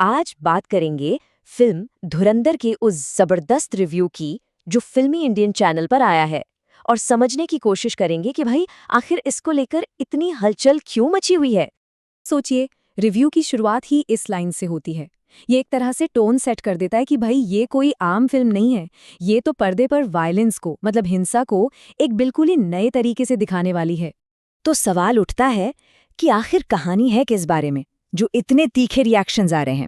आज बात करेंगे फिल्म धुरंधर के उस जबरदस्त रिव्यू की जो फिल्मी इंडियन चैनल पर आया है और समझने की कोशिश करेंगे कि भाई आखिर इसको लेकर इतनी हलचल क्यों मची हुई है। सोचिए, रिव्यू की शुरुआत ही इस लाइन से होती है। ये एक तरह से टोन सेट कर देता है कि भाई ये कोई आम फिल्म नहीं है, ये तो पर्दे पर वायलेंस को मतलब हिंसा को एक बिल्कुल ही नए तरीके से दिखाने वाली है। तो सवाल उठता है कि आखिर कहानी है किस बारे में जो इतने तीखे रिएक्शंस आ रहे हैं।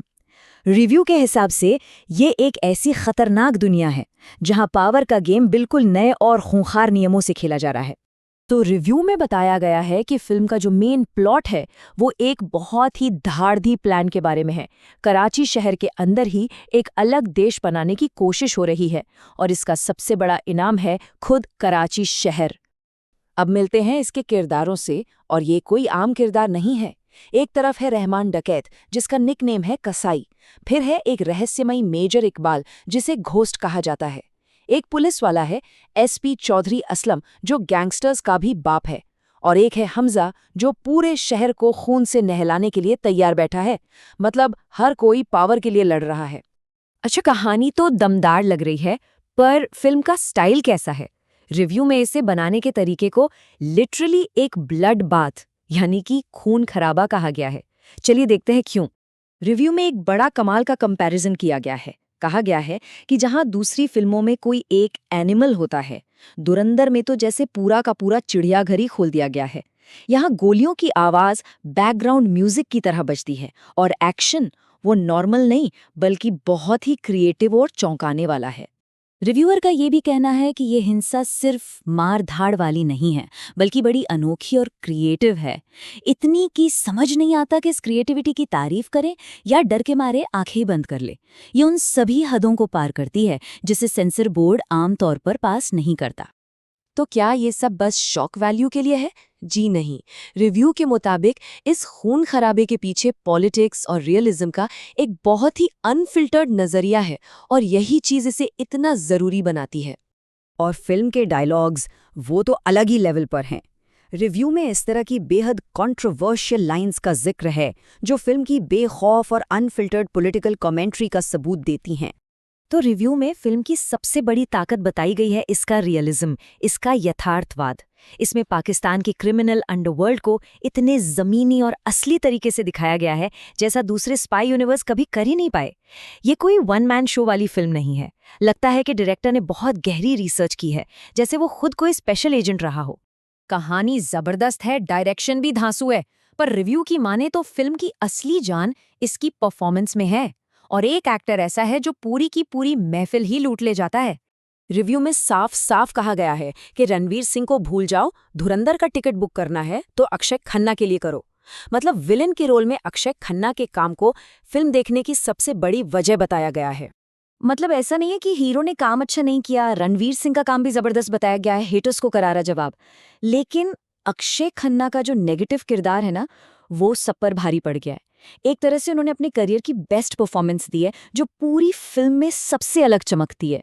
रिव्यू के हिसाब से ये एक ऐसी खतरनाक दुनिया है जहां पावर का गेम बिल्कुल नए और खूंखार नियमों से खेला जा रहा है। तो रिव्यू में बताया गया है कि फिल्म का जो मेन प्लॉट है वो एक बहुत ही धाड़धी प्लान के बारे में है। कराची शहर के अंदर ही एक अलग देश बनाने की कोशिश हो रही है और इसका सबसे बड़ा इनाम है खुद कराची शहर। अब मिलते हैं इसके किरदारों से, और ये कोई आम किरदार नहीं है। एक तरफ है रहमान डकैत जिसका निकनेम है कसाई, फिर है एक रहस्यमयी मेजर इकबाल जिसे घोस्ट कहा जाता है, एक पुलिस वाला है एसपी चौधरी असलम जो गैंगस्टर्स का भी बाप है, और एक है हमजा जो पूरे शहर को खून से नहलाने के लिए तैयार बैठा है। मतलब हर कोई पावर के लिए लड़ रहा है। अच्छा, कहानी तो दमदार लग रही है, पर फिल्म का स्टाइल कैसा है? रिव्यू में इसे बनाने के तरीके को लिटरली एक ब्लड बाथ यानी कि खून खराबा कहा गया है। चलिए देखते हैं क्यों। रिव्यू में एक बड़ा कमाल का कंपैरिजन किया गया है। कहा गया है कि जहां दूसरी फिल्मों में कोई एक एनिमल होता है, धुरंधर में तो जैसे पूरा का पूरा चिड़ियाघर ही खोल दिया गया है। यहाँ गोलियों की आवाज बैकग्राउंड म्यूजिक की तरह बजती है और एक्शन वो नॉर्मल नहीं बल्कि बहुत ही क्रिएटिव और चौंकाने वाला है। रिव्यूअर का ये भी कहना है कि ये हिंसा सिर्फ मार धाड़ वाली नहीं है बल्कि बड़ी अनोखी और क्रिएटिव है। इतनी कि समझ नहीं आता कि इस क्रिएटिविटी की तारीफ करें या डर के मारे आंखें बंद कर ले। ये उन सभी हदों को पार करती है जिसे सेंसर बोर्ड आमतौर पर पास नहीं करता। तो क्या ये सब बस शॉक वैल्यू के लिए है? जी नहीं। रिव्यू के मुताबिक इस खून खराबे के पीछे पॉलिटिक्स और रियलिज्म का एक बहुत ही अनफिल्टर्ड नजरिया है, और यही चीज इसे इतना जरूरी बनाती है। और फिल्म के डायलॉग्स वो तो अलग ही लेवल पर हैं। रिव्यू में इस तरह की बेहद कंट्रोवर्शियल लाइंस का जिक्र है जो फिल्म की बेखौफ और अनफिल्टर्ड पॉलिटिकल कमेंट्री का सबूत देती हैं। तो रिव्यू में फिल्म की सबसे बड़ी ताकत बताई गई है इसका रियलिज्म, इसका यथार्थवाद। इसमें पाकिस्तान के क्रिमिनल अंडरवर्ल्ड को इतने ज़मीनी और असली तरीके से दिखाया गया है जैसा दूसरे स्पाई यूनिवर्स कभी कर ही नहीं पाए। ये कोई वन मैन शो वाली फिल्म नहीं है। लगता है कि डायरेक्टर ने बहुत गहरी रिसर्च की है, जैसे वो खुद कोई स्पेशल एजेंट रहा हो। कहानी जबरदस्त है, डायरेक्शन भी धांसू है, पर रिव्यू की माने तो फिल्म की असली जान इसकी परफॉर्मेंस में है। और एक एक्टर ऐसा है जो पूरी की पूरी महफिल ही लूट ले जाता है। रिव्यू में साफ साफ कहा गया है कि रणवीर सिंह को भूल जाओ, धुरंधर का टिकट बुक करना है तो अक्षय खन्ना के लिए करो। मतलब विलेन के रोल में अक्षय खन्ना के काम को फिल्म देखने की सबसे बड़ी वजह बताया गया है। मतलब ऐसा नहीं है कि हीरो ने काम अच्छा नहीं किया, रणवीर सिंह का काम भी जबरदस्त बताया गया है, हेटर्स को करारा जवाब। लेकिन अक्षय खन्ना का जो नेगेटिव किरदार है ना, वो सब पर भारी पड़ गया है। एक तरह से उन्होंने अपने करियर की बेस्ट परफॉर्मेंस दी है जो पूरी फिल्म में सबसे अलग चमकती है।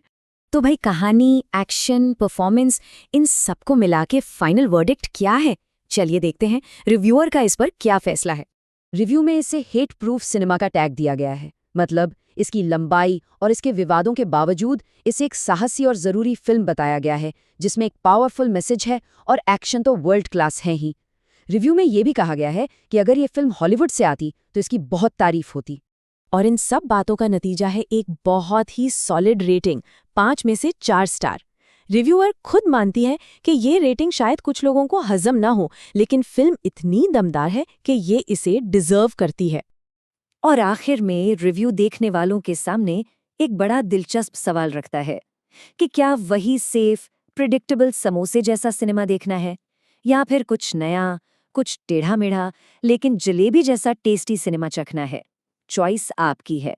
तो भाई कहानी, एक्शन, परफॉर्मेंस, इन सबको मिला के फाइनल वर्डिक्ट क्या है? चलिए देखते हैं रिव्यूअर का इस पर क्या फैसला है। रिव्यू में इसे हेट प्रूफ सिनेमा का टैग दिया गया है। मतलब इसकी लंबाई और इसके विवादों के बावजूद इसे एक साहसी और ज़रूरी फिल्म बताया गया है जिसमें एक पावरफुल मैसेज है, और एक्शन तो वर्ल्ड क्लास है ही। रिव्यू में ये भी कहा गया है कि अगर ये फिल्म हॉलीवुड से आती तो इसकी बहुत तारीफ होती। और इन सब बातों का नतीजा है एक बहुत ही सॉलिड रेटिंग, 5 में से 4 स्टार। रिव्यूअर खुद मानती है कि ये रेटिंग शायद कुछ लोगों को हजम ना हो, लेकिन फिल्म इतनी दमदार है कि ये इसे डिजर्व करती है। और आखिर में रिव्यू देखने वालों के सामने एक बड़ा दिलचस्प सवाल रखता है कि क्या वही सेफ, प्रिडिक्टेबल समोसे जैसा सिनेमा देखना है, या फिर कुछ नया, कुछ टेढ़ा मेढ़ा लेकिन जलेबी जैसा टेस्टी सिनेमा चखना है? चॉइस आपकी है।